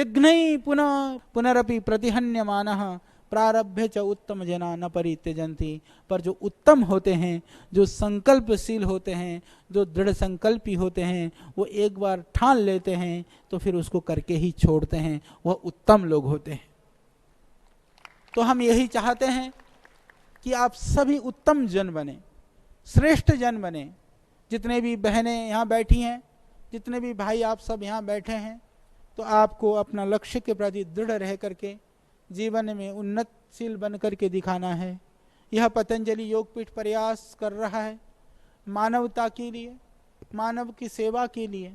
विघ्नैः पुनः पुनरपि प्रतिहन्यमानः प्रारभ्य च उत्तम जना न परित्यजन्ति। पर जो उत्तम होते हैं, जो संकल्पशील होते हैं, जो दृढ़ संकल्पी होते हैं, वो एक बार ठान लेते हैं तो फिर उसको करके ही छोड़ते हैं, वह उत्तम लोग होते हैं। तो हम यही चाहते हैं कि आप सभी उत्तम जन बने, श्रेष्ठ जन बने। जितने भी बहनें यहाँ बैठी हैं, जितने भी भाई आप सब यहाँ बैठे हैं, तो आपको अपना लक्ष्य के प्रति दृढ़ रह करके जीवन में उन्नतशील बन करके दिखाना है। यह पतंजलि योगपीठ प्रयास कर रहा है मानवता के लिए, मानव की सेवा के लिए।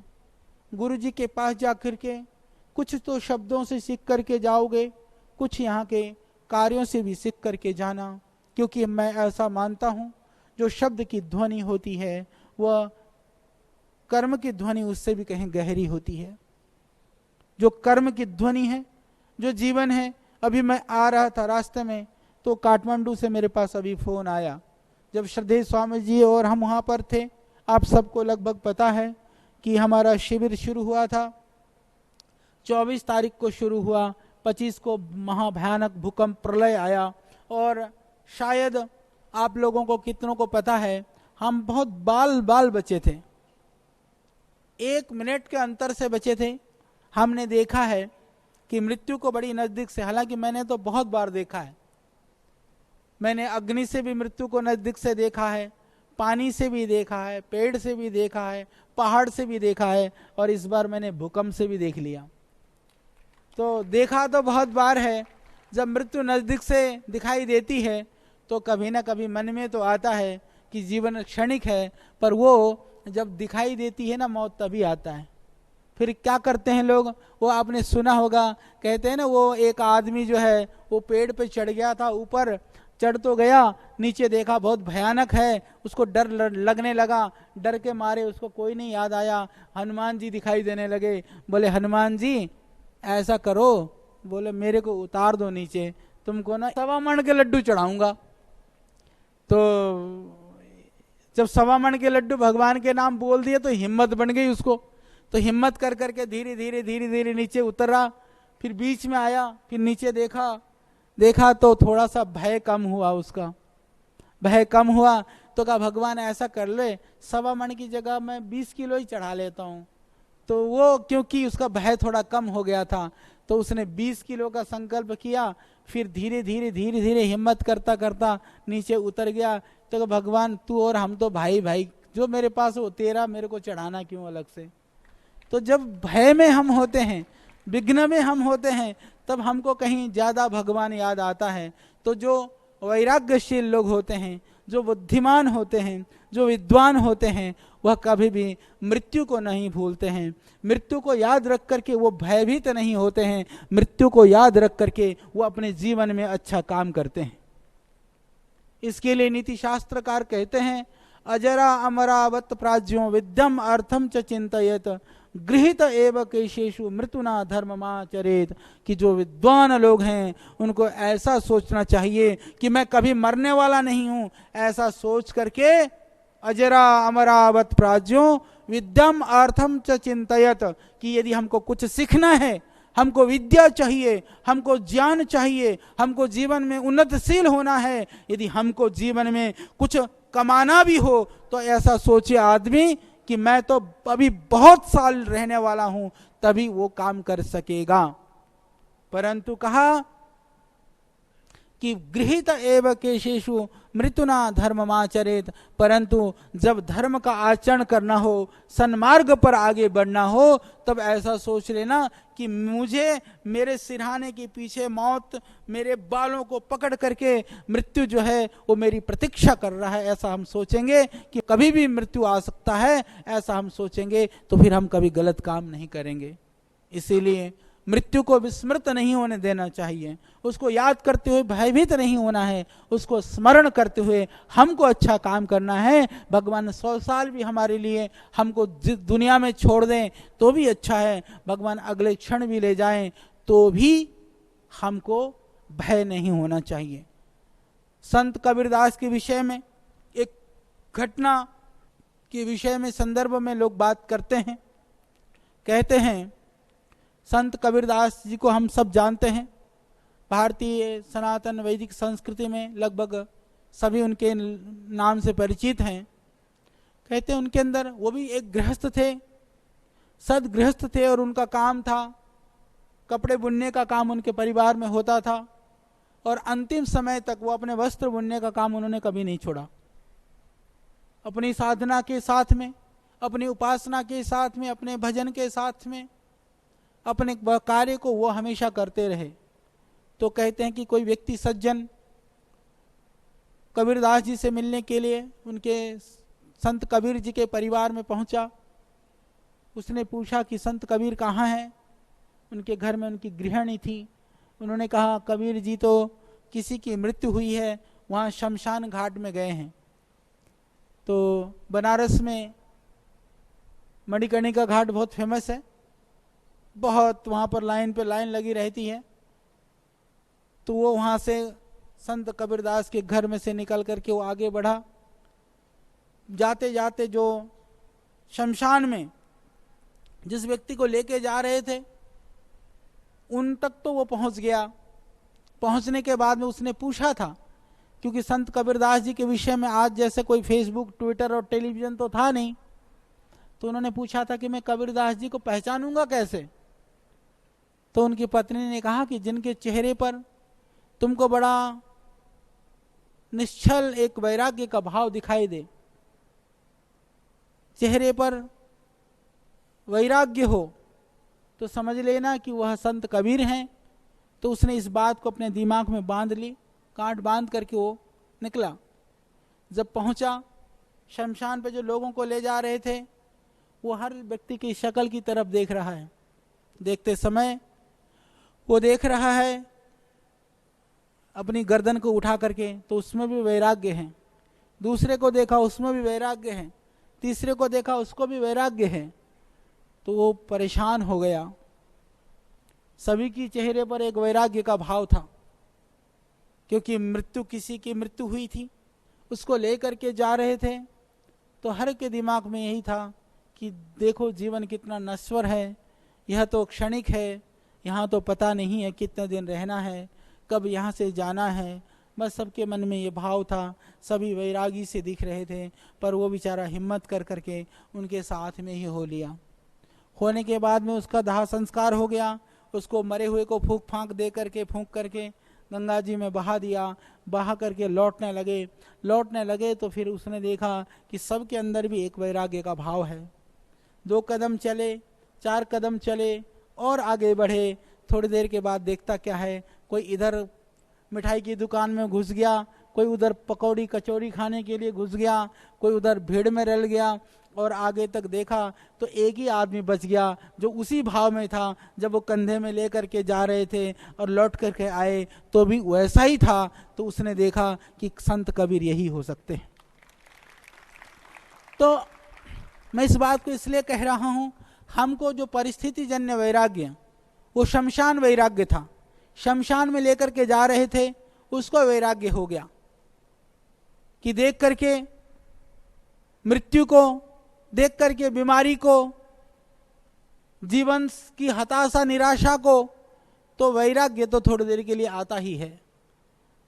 गुरु जी के पास जाकर के कुछ तो शब्दों से सीख करके जाओगे, कुछ यहाँ के कार्यों से भी सीख करके जाना, क्योंकि मैं ऐसा मानता हूँ जो शब्द की ध्वनि होती है वह कर्म की ध्वनि उससे भी कहीं गहरी होती है। जो कर्म की ध्वनि है, जो जीवन है। अभी मैं आ रहा था रास्ते में तो काठमांडू से मेरे पास अभी फोन आया, जब श्रद्धेय स्वामी जी और हम वहाँ पर थे। आप सबको लगभग पता है कि हमारा शिविर शुरू हुआ था, 24 तारीख को शुरू हुआ, 25 को महाभयानक भूकंप प्रलय आया। और शायद आप लोगों को कितनों को पता है, हम बहुत बाल बचे थे, 1 मिनट के अंतर से बचे थे। हमने देखा है कि मृत्यु को बड़ी नजदीक से, हालांकि मैंने तो बहुत बार देखा है, मैंने अग्नि से भी मृत्यु को नजदीक से देखा है, पानी से भी देखा है, पेड़ से भी देखा है, पहाड़ से भी देखा है, और इस बार मैंने भूकंप से भी देख लिया। तो देखा तो बहुत बार है। जब मृत्यु नजदीक से दिखाई देती है तो कभी ना कभी मन में तो आता है कि जीवन क्षणिक है, पर वो जब दिखाई देती है ना मौत, तभी आता है। फिर क्या करते हैं लोग, वो आपने सुना होगा, कहते हैं ना वो एक आदमी जो है वो पेड़ पे चढ़ गया था, ऊपर चढ़ तो गया, नीचे देखा बहुत भयानक है, उसको डर लगने लगा, डर के मारे उसको कोई नहीं याद आया, हनुमान जी दिखाई देने लगे। बोले हनुमान जी ऐसा करो, बोले मेरे को उतार दो नीचे, तुमको ना 1.25 मन के लड्डू चढ़ाऊंगा। तो जब 1.25 मन के लड्डू भगवान के नाम बोल दिए तो हिम्मत बन गई उसको। तो हिम्मत कर करके धीरे धीरे नीचे उतरा, फिर बीच में आया, फिर नीचे देखा तो थोड़ा सा भय कम हुआ, उसका भय कम हुआ। तो कहा भगवान ऐसा कर ले, 1.25 मन की जगह मैं 20 किलो ही चढ़ा लेता हूँ। तो वो क्योंकि उसका भय थोड़ा कम हो गया था तो उसने 20 किलो का संकल्प किया, फिर धीरे धीरे हिम्मत करता करता नीचे उतर गया। तो भगवान तू और हम तो भाई, जो मेरे पास हो तेरा मेरे को चढ़ाना क्यों अलग से। तो जब भय में हम होते हैं, विघ्न में हम होते हैं, तब हमको कहीं ज्यादा भगवान याद आता है। तो जो वैराग्यशील लोग होते हैं, जो बुद्धिमान होते हैं, जो विद्वान होते हैं, वह कभी भी मृत्यु को नहीं भूलते हैं। मृत्यु को याद रख करके वो भयभीत नहीं होते हैं, मृत्यु को याद रख करके वो अपने जीवन में अच्छा काम करते हैं। इसके लिए नीति शास्त्रकार कहते हैं, अजरा अमरावत प्राज्यों विद्यम अर्थम च चिंतयेत गृहीत एव केशेषु मृत्युना धर्ममाचरेत। कि जो विद्वान लोग हैं उनको ऐसा सोचना चाहिए कि मैं कभी मरने वाला नहीं हूं, ऐसा सोच करके अजरा अमरावत प्राज्यों विद्यम अर्थम च चिंतयत, कि यदि हमको कुछ सीखना है, हमको विद्या चाहिए, हमको ज्ञान चाहिए, हमको जीवन में उन्नतशील होना है, यदि हमको जीवन में कुछ कमाना भी हो, तो ऐसा सोचे आदमी कि मैं तो अभी बहुत साल रहने वाला हूं, तभी वो काम कर सकेगा। परंतु कहा कि गृहीत एव केशेषु मृत्युना धर्ममाचरेत। परंतु जब धर्म का आचरण करना हो, सन्मार्ग पर आगे बढ़ना हो, तब ऐसा सोच लेना कि मुझे मेरे सिरहाने के पीछे मौत मेरे बालों को पकड़ करके मृत्यु जो है वो मेरी प्रतीक्षा कर रहा है। ऐसा हम सोचेंगे कि कभी भी मृत्यु आ सकता है, ऐसा हम सोचेंगे तो फिर हम कभी गलत काम नहीं करेंगे। इसीलिए मृत्यु को विस्मृत नहीं होने देना चाहिए, उसको याद करते हुए भयभीत नहीं होना है, उसको स्मरण करते हुए हमको अच्छा काम करना है। भगवान 100 साल भी हमारे लिए हमको दुनिया में छोड़ दें तो भी अच्छा है, भगवान अगले क्षण भी ले जाएं तो भी हमको भय नहीं होना चाहिए। संत कबीरदास के विषय में एक घटना के विषय में संदर्भ में लोग बात करते हैं, कहते हैं संत कबीरदास जी को हम सब जानते हैं। भारतीय सनातन वैदिक संस्कृति में लगभग सभी उनके नाम से परिचित हैं। कहते हैं उनके अंदर, वो भी एक गृहस्थ थे, सदगृहस्थ थे, और उनका काम था कपड़े बुनने का काम उनके परिवार में होता था, और अंतिम समय तक वो अपने वस्त्र बुनने का काम उन्होंने कभी नहीं छोड़ा। अपनी साधना के साथ में, अपनी उपासना के साथ में, अपने भजन के साथ में, अपने कार्य को वो हमेशा करते रहे। तो कहते हैं कि कोई व्यक्ति सज्जन कबीरदास जी से मिलने के लिए उनके संत कबीर जी के परिवार में पहुंचा। उसने पूछा कि संत कबीर कहाँ हैं। उनके घर में उनकी गृहिणी थी। उन्होंने कहा कबीर जी तो किसी की मृत्यु हुई है, वहाँ शमशान घाट में गए हैं। तो बनारस में मणिकर्णिका घाट बहुत फेमस है, बहुत वहाँ पर लाइन पे लाइन लगी रहती है। तो वो वहाँ से संत कबीरदास के घर में से निकल करके वो आगे बढ़ा। जाते जाते जो शमशान में जिस व्यक्ति को लेके जा रहे थे उन तक तो वो पहुंच गया। पहुंचने के बाद में उसने पूछा था, क्योंकि संत कबीरदास जी के विषय में आज जैसे कोई फेसबुक, ट्विटर और टेलीविजन तो था नहीं, तो उन्होंने पूछा था कि मैं कबीरदास जी को पहचानूंगा कैसे। तो उनकी पत्नी ने कहा कि जिनके चेहरे पर तुमको बड़ा निश्चल एक वैराग्य का भाव दिखाई दे, चेहरे पर वैराग्य हो, तो समझ लेना कि वह संत कबीर हैं। तो उसने इस बात को अपने दिमाग में बांध ली, गांठ बांध करके वो निकला। जब पहुंचा शमशान पे, जो लोगों को ले जा रहे थे वो हर व्यक्ति की शक्ल की तरफ देख रहा है। देखते समय वो देख रहा है अपनी गर्दन को उठा करके, तो उसमें भी वैराग्य है। दूसरे को देखा, उसमें भी वैराग्य है। तीसरे को देखा, उसको भी वैराग्य है। तो वो परेशान हो गया। सभी की चेहरे पर एक वैराग्य का भाव था, क्योंकि मृत्यु, किसी की मृत्यु हुई थी, उसको लेकर के जा रहे थे। तो हर के दिमाग में यही था कि देखो जीवन कितना नश्वर है, यह तो क्षणिक है, यहाँ तो पता नहीं है कितने दिन रहना है, कब यहाँ से जाना है। बस सबके मन में ये भाव था। सभी वैरागी से दिख रहे थे, पर वो बेचारा हिम्मत कर करके उनके साथ में ही हो लिया। होने के बाद में उसका दाह संस्कार हो गया। उसको मरे हुए को फूंक फूंक करके गंगा जी में बहा दिया। बहा करके लौटने लगे तो फिर उसने देखा कि सबके अंदर भी एक वैराग्य का भाव है। 2 कदम चले, 4 कदम चले और आगे बढ़े। थोड़ी देर के बाद देखता क्या है, कोई इधर मिठाई की दुकान में घुस गया, कोई उधर पकौड़ी कचौड़ी खाने के लिए घुस गया, कोई उधर भीड़ में रल गया। और आगे तक देखा तो एक ही आदमी बच गया जो उसी भाव में था। जब वो कंधे में लेकर के जा रहे थे और लौट करके आए तो भी वैसा ही था। तो उसने देखा कि संत कबीर यही हो सकते हैं। तो मैं इस बात को इसलिए कह रहा हूं, हमको जो परिस्थिति जन्य वैराग्य, वो शमशान वैराग्य था। शमशान में लेकर के जा रहे थे, उसको वैराग्य हो गया कि देख करके मृत्यु को, देख करके बीमारी को, जीवन की हताशा निराशा को, तो वैराग्य तो थोड़ी देर के लिए आता ही है।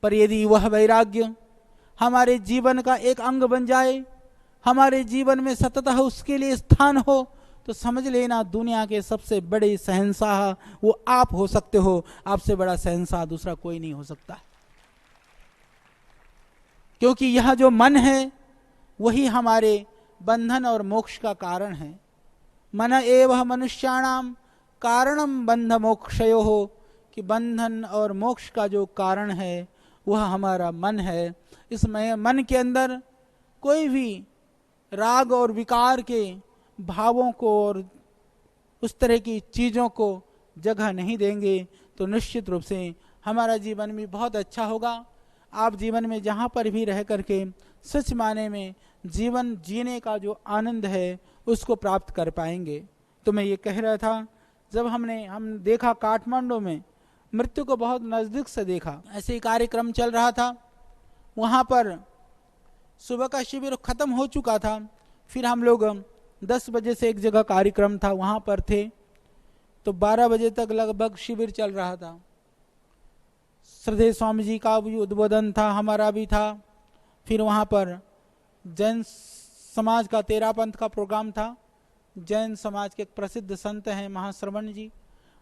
पर यदि वह वैराग्य हमारे जीवन का एक अंग बन जाए, हमारे जीवन में सततः उसके लिए स्थान हो, तो समझ लेना दुनिया के सबसे बड़े शहंशाह वो आप हो सकते हो। आपसे बड़ा शहंशाह दूसरा कोई नहीं हो सकता। क्योंकि यह जो मन है वही हमारे बंधन और मोक्ष का कारण है। मन एवं मनुष्याणाम कारणम बंध मोक्षयो हो, कि बंधन और मोक्ष का जो कारण है वह हमारा मन है। इस मन के अंदर कोई भी राग और विकार के भावों को और उस तरह की चीज़ों को जगह नहीं देंगे तो निश्चित रूप से हमारा जीवन भी बहुत अच्छा होगा। आप जीवन में जहाँ पर भी रह करके सच माने में जीवन जीने का जो आनंद है उसको प्राप्त कर पाएंगे। तो मैं ये कह रहा था, जब हम देखा काठमांडू में मृत्यु को बहुत नज़दीक से देखा। ऐसे ही कार्यक्रम चल रहा था। वहाँ पर सुबह का शिविर खत्म हो चुका था। फिर हम लोग 10 बजे से एक जगह कार्यक्रम था, वहाँ पर थे। तो 12 बजे तक लगभग शिविर चल रहा था। श्रद्धेय स्वामी जी का भी उद्बोधन था, हमारा भी था। फिर वहाँ पर जैन समाज का तेरा पंथ का प्रोग्राम था। जैन समाज के एक प्रसिद्ध संत हैं महाश्रवण जी,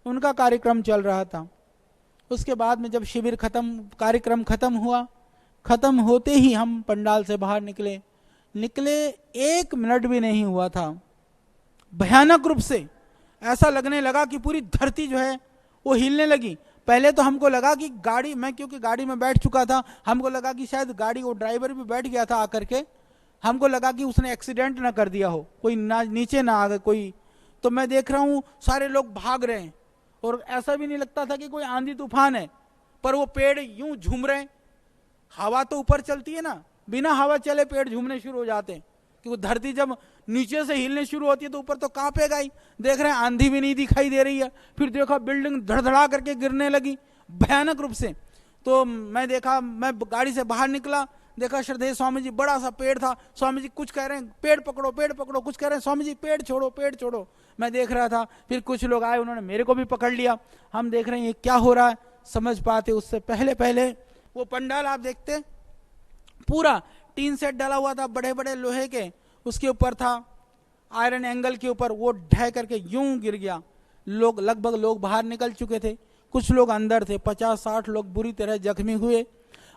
उनका कार्यक्रम चल रहा था। उसके बाद में जब शिविर कार्यक्रम खत्म हुआ, खत्म होते ही हम पंडाल से बाहर निकले 1 मिनट भी नहीं हुआ था, भयानक रूप से ऐसा लगने लगा कि पूरी धरती जो है वो हिलने लगी। पहले तो हमको लगा कि गाड़ी, मैं क्योंकि गाड़ी में बैठ चुका था, हमको लगा कि शायद गाड़ी, वो ड्राइवर भी बैठ गया था आकर के, हमको लगा कि उसने एक्सीडेंट ना कर दिया हो, कोई ना नीचे ना आ गए कोई। तो मैं देख रहा हूँ सारे लोग भाग रहे हैं, और ऐसा भी नहीं लगता था कि कोई आंधी तूफान है, पर वो पेड़ यूं झूम रहे हैं। हवा तो ऊपर चलती है ना, बिना हवा चले पेड़ झूमने शुरू हो जाते हैं, क्योंकि धरती जब नीचे से हिलने शुरू होती है तो ऊपर तो कांपेगा ही। देख रहे हैं आंधी भी नहीं दिखाई दे रही है। फिर देखा बिल्डिंग धड़धड़ा करके गिरने लगी भयानक रूप से। तो मैं गाड़ी से बाहर निकला, देखा श्रद्धेय स्वामी जी, बड़ा सा पेड़ था। स्वामी जी कुछ कह रहे हैं पेड़ पकड़ो पेड़ पकड़ो, कुछ कह रहे हैं स्वामी जी पेड़ छोड़ो पेड़ छोड़ो। मैं देख रहा था, फिर कुछ लोग आए, उन्होंने मेरे को भी पकड़ लिया। हम देख रहे हैं ये क्या हो रहा है, समझ पाते। उससे पहले वो पंडाल आप देखते, पूरा टीन सेट डाला हुआ था बड़े बड़े लोहे के, उसके ऊपर था आयरन एंगल के ऊपर, वो ढह करके यूं गिर गया। लगभग लोग बाहर निकल चुके थे, कुछ लोग अंदर थे, 50-60 लोग बुरी तरह जख्मी हुए।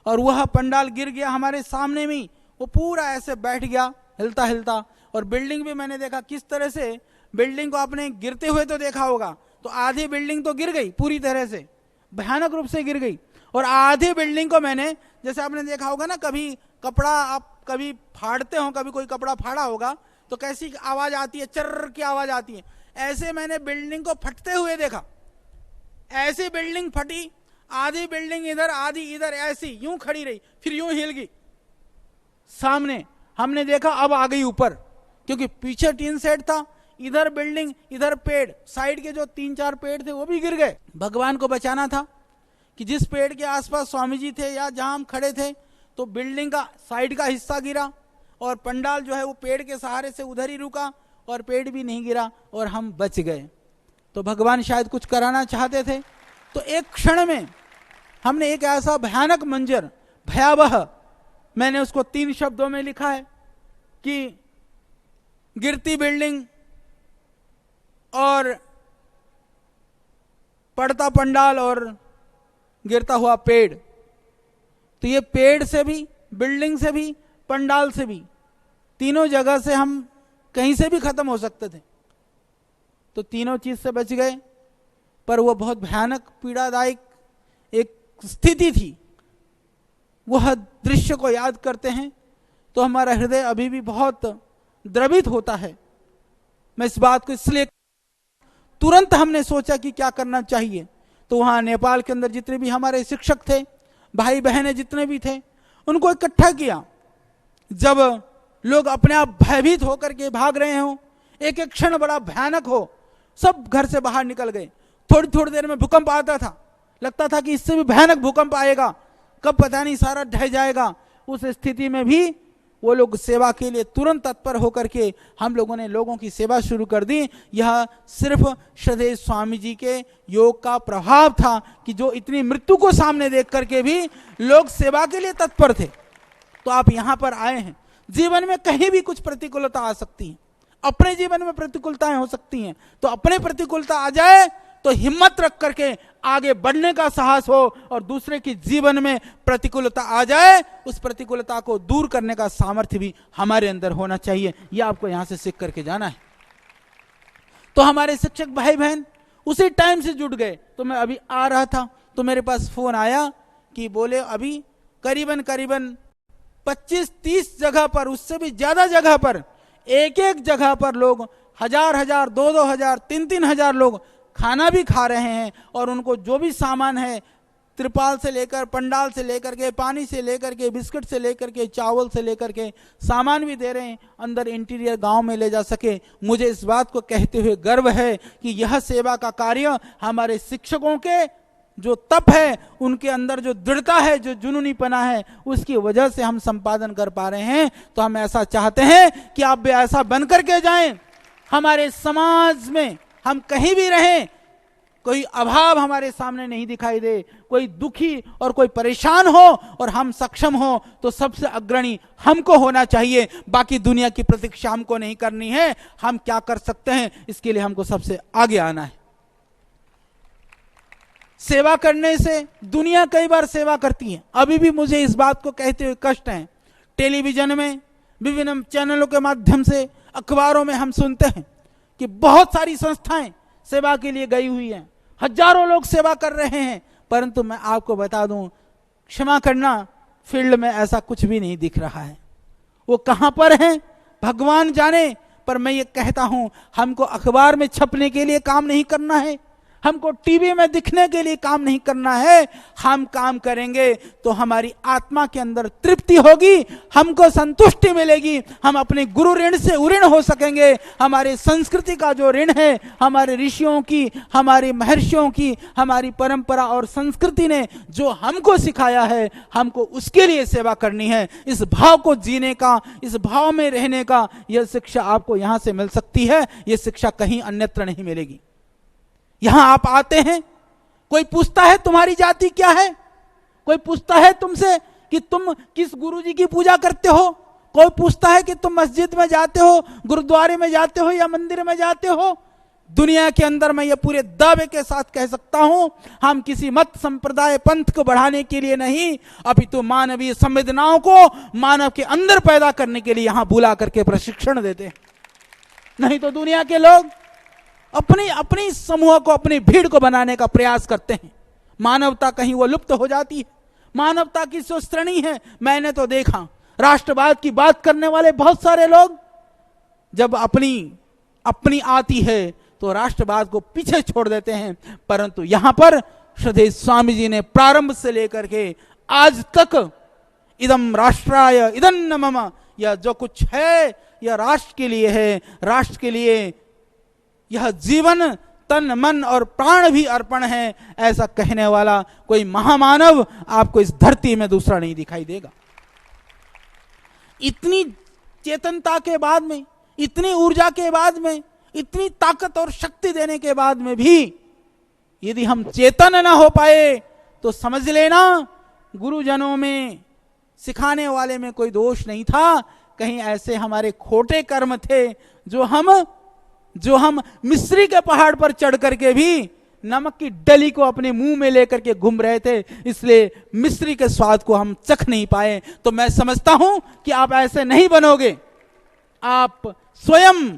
और वह पंडाल गिर गया हमारे सामने में, वो पूरा ऐसे बैठ गया हिलता हिलता। और बिल्डिंग भी मैंने देखा किस तरह से, बिल्डिंग को आपने गिरते हुए तो देखा होगा, तो आधी बिल्डिंग तो गिर गई पूरी तरह से, भयानक रूप से गिर गई। और आधी बिल्डिंग को मैंने, जैसे आपने देखा होगा ना, कभी कपड़ा आप कभी फाड़ते हो, कभी कोई कपड़ा फाड़ा होगा तो कैसी आवाज आती है, चर्र की आवाज आती है, ऐसे मैंने बिल्डिंग को फटते हुए देखा। ऐसी बिल्डिंग फटी, आधी बिल्डिंग इधर आधी इधर, ऐसी यूं खड़ी रही, फिर यूं हिल गई सामने। हमने देखा अब आ गई ऊपर, क्योंकि पीछे टीन सेट था, इधर बिल्डिंग इधर पेड़, साइड के जो 3-4 पेड़ थे वो भी गिर गए। भगवान को बचाना था कि जिस पेड़ के आसपास स्वामी जी थे या जहां हम खड़े थे, तो बिल्डिंग का साइड का हिस्सा गिरा और पंडाल जो है वो पेड़ के सहारे से उधर ही रुका, और पेड़ भी नहीं गिरा और हम बच गए। तो भगवान शायद कुछ कराना चाहते थे। तो एक क्षण में हमने एक ऐसा भयानक मंजर, भयावह, मैंने उसको 3 शब्दों में लिखा है कि गिरती बिल्डिंग और पड़ता पंडाल और गिरता हुआ पेड़। तो ये पेड़ से भी, बिल्डिंग से भी, पंडाल से भी, तीनों जगह से हम कहीं से भी खत्म हो सकते थे। तो तीनों चीज से बच गए, पर वो बहुत भयानक पीड़ादायक एक स्थिति थी। वह दृश्य को याद करते हैं तो हमारा हृदय अभी भी बहुत द्रवित होता है। मैं इस बात को इसलिए, तुरंत हमने सोचा कि क्या करना चाहिए। तो वहां नेपाल के अंदर जितने भी हमारे शिक्षक थे, भाई बहनें जितने भी थे, उनको इकट्ठा किया। जब लोग अपने आप भयभीत होकर के भाग रहे हो, एक एक क्षण बड़ा भयानक हो, सब घर से बाहर निकल गए। थोड़ी थोड़ी देर में भूकंप आता था, लगता था कि इससे भी भयानक भूकंप आएगा, कब पता नहीं सारा ढह जाएगा। उस स्थिति में भी वो लोग सेवा के लिए तुरंत तत्पर होकर के हम लोगों ने लोगों की सेवा शुरू कर दी। यह सिर्फ श्रद्धेय स्वामी जी के योग का प्रभाव था कि जो इतनी मृत्यु को सामने देख करके भी लोग सेवा के लिए तत्पर थे। तो आप यहाँ पर आए हैं, जीवन में कहीं भी कुछ प्रतिकूलता आ सकती है, अपने जीवन में प्रतिकूलताएं हो सकती हैं, तो अपने प्रतिकूलता आ जाए तो हिम्मत रख करके आगे बढ़ने का साहस हो, और दूसरे के जीवन में प्रतिकूलता आ जाए उस प्रतिकूलता को दूर करने का सामर्थ्य भी हमारे अंदर होना चाहिए। यह आपको यहां से सीख करके जाना है। तो हमारे शिक्षक भाई बहन उसी टाइम से जुट गए। तो मैं अभी आ रहा था तो मेरे पास फोन आया कि बोले अभी करीबन 25-30 जगह पर, उससे भी ज्यादा जगह पर, एक एक जगह पर लोग 1000-1000, 2-2 3-3 हजार लोग खाना भी खा रहे हैं। और उनको जो भी सामान है, त्रिपाल से लेकर, पंडाल से लेकर के, पानी से लेकर के, बिस्किट से लेकर के, चावल से लेकर के सामान भी दे रहे हैं, अंदर इंटीरियर गांव में ले जा सके। मुझे इस बात को कहते हुए गर्व है कि यह सेवा का कार्य हमारे शिक्षकों के जो तप है, उनके अंदर जो दृढ़ता है, जो जुनूनीपना है, उसकी वजह से हम संपादन कर पा रहे हैं। तो हम ऐसा चाहते हैं कि आप भी ऐसा बन करके जाएं। हमारे समाज में हम कहीं भी रहें, कोई अभाव हमारे सामने नहीं दिखाई दे, कोई दुखी और कोई परेशान हो और हम सक्षम हो, तो सबसे अग्रणी हमको होना चाहिए। बाकी दुनिया की प्रतीक्षा हमको नहीं करनी है। हम क्या कर सकते हैं, इसके लिए हमको सबसे आगे आना है। सेवा करने से दुनिया कई बार सेवा करती है। अभी भी मुझे इस बात को कहते हुए कष्ट है। टेलीविजन में, विभिन्न चैनलों के माध्यम से, अखबारों में हम सुनते हैं कि बहुत सारी संस्थाएं सेवा के लिए गई हुई हैं, हजारों लोग सेवा कर रहे हैं। परंतु मैं आपको बता दूं, क्षमा करना, फील्ड में ऐसा कुछ भी नहीं दिख रहा है। वो कहां पर है भगवान जाने। पर मैं ये कहता हूं, हमको अखबार में छपने के लिए काम नहीं करना है, हमको टीवी में दिखने के लिए काम नहीं करना है। हम काम करेंगे तो हमारी आत्मा के अंदर तृप्ति होगी, हमको संतुष्टि मिलेगी, हम अपने गुरु ऋण से उऋण हो सकेंगे। हमारे संस्कृति का जो ऋण है, हमारे ऋषियों की, हमारे महर्षियों की, हमारी परंपरा और संस्कृति ने जो हमको सिखाया है, हमको उसके लिए सेवा करनी है। इस भाव को जीने का, इस भाव में रहने का, यह शिक्षा आपको यहां से मिल सकती है। यह शिक्षा कहीं अन्यत्र नहीं मिलेगी। यहां आप आते हैं, कोई पूछता है तुम्हारी जाति क्या है, कोई पूछता है तुमसे कि तुम किस गुरुजी की पूजा करते हो, कोई पूछता है कि तुम मस्जिद में जाते हो, गुरुद्वारे में जाते हो या मंदिर में जाते हो। दुनिया के अंदर मैं ये पूरे दावे के साथ कह सकता हूं, हम किसी मत संप्रदाय पंथ को बढ़ाने के लिए नहीं, अपितु मानवीय संवेदनाओं को मानव के अंदर पैदा करने के लिए यहां बुला करके प्रशिक्षण देते हैं। नहीं तो दुनिया के लोग अपनी समूह को, अपनी भीड़ को बनाने का प्रयास करते हैं। मानवता कहीं वो लुप्त हो जाती है, मानवता की जो श्रेणी है। मैंने तो देखा, राष्ट्रवाद की बात करने वाले बहुत सारे लोग जब अपनी आती है तो राष्ट्रवाद को पीछे छोड़ देते हैं। परंतु यहां पर श्रद्धेय स्वामी जी ने प्रारंभ से लेकर के आज तक इदम राष्ट्राय इदन्न मम, यह जो कुछ है यह राष्ट्र के लिए है, राष्ट्र के लिए यह जीवन, तन, मन और प्राण भी अर्पण है, ऐसा कहने वाला कोई महामानव आपको इस धरती में दूसरा नहीं दिखाई देगा। इतनी चेतनता के बाद में, इतनी ऊर्जा के बाद में, इतनी ताकत और शक्ति देने के बाद में भी यदि हम चेतन ना हो पाए तो समझ लेना गुरुजनों में, सिखाने वाले में कोई दोष नहीं था। कहीं ऐसे हमारे खोटे कर्म थे जो हम मिस्री के पहाड़ पर चढ़ करके भी नमक की डली को अपने मुंह में लेकर के घूम रहे थे, इसलिए मिस्री के स्वाद को हम चख नहीं पाए। तो मैं समझता हूं कि आप ऐसे नहीं बनोगे। आप स्वयं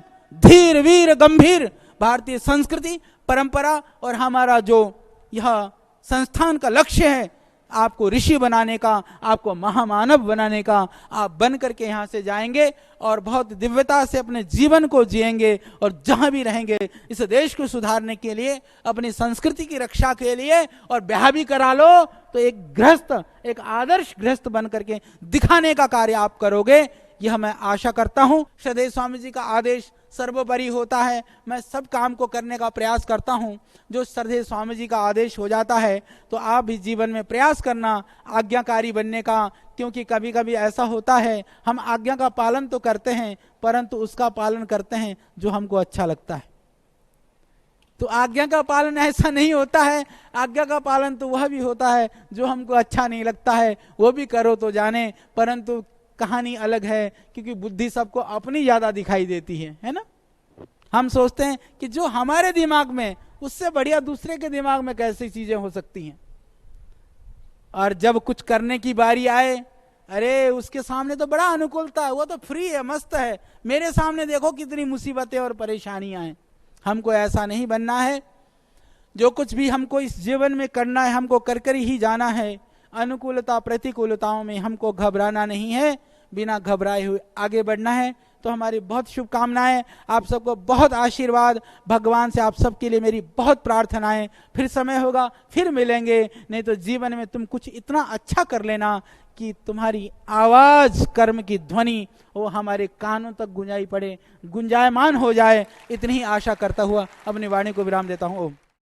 धीर वीर गंभीर भारतीय संस्कृति, परंपरा और हमारा जो यह संस्थान का लक्ष्य है, आपको ऋषि बनाने का, आपको महामानव बनाने का, आप बन करके यहाँ से जाएंगे और बहुत दिव्यता से अपने जीवन को जिएंगे। और जहाँ भी रहेंगे इस देश को सुधारने के लिए, अपनी संस्कृति की रक्षा के लिए, और ब्याह भी करा लो तो एक गृहस्थ, एक आदर्श गृहस्थ बन करके दिखाने का कार्य आप करोगे, यह मैं आशा करता हूँ। श्रद्धेय स्वामी जी का आदेश सर्वोपरि होता है। मैं सब काम को करने का प्रयास करता हूँ। जो श्रद्धेय स्वामी जी का आदेश हो जाता है तो आप भी जीवन में प्रयास करना आज्ञाकारी बनने का, क्योंकि कभी कभी ऐसा होता है हम आज्ञा का पालन तो करते हैं परंतु उसका पालन करते हैं जो हमको अच्छा लगता है। तो आज्ञा का पालन ऐसा नहीं होता है, आज्ञा का पालन तो वह भी होता है जो हमको अच्छा नहीं लगता है, वो भी करो तो जाने। परंतु कहानी अलग है, क्योंकि बुद्धि सबको अपनी ज्यादा दिखाई देती है ना। हम सोचते हैं कि जो हमारे दिमाग में, उससे बढ़िया दूसरे के दिमाग में कैसी चीजें हो सकती हैं। और जब कुछ करने की बारी आए, अरे उसके सामने तो बड़ा अनुकूलता है, वो तो फ्री है, मस्त है, मेरे सामने देखो कितनी मुसीबतें और परेशानियां हैं। हमको ऐसा नहीं बनना है। जो कुछ भी हमको इस जीवन में करना है, हमको कर कर ही जाना है। अनुकूलता प्रतिकूलताओं में हमको घबराना नहीं है, बिना घबराए हुए आगे बढ़ना है। तो हमारी बहुत शुभकामनाएं, आप सबको बहुत आशीर्वाद, भगवान से आप सबके लिए मेरी बहुत प्रार्थनाएं। फिर समय होगा फिर मिलेंगे, नहीं तो जीवन में तुम कुछ इतना अच्छा कर लेना कि तुम्हारी आवाज, कर्म की ध्वनि वो हमारे कानों तक गुंजाई पड़े, गुंजायमान हो जाए। इतनी ही आशा करता हुआ अपनी वाणी को विराम देता हूँ। ओम।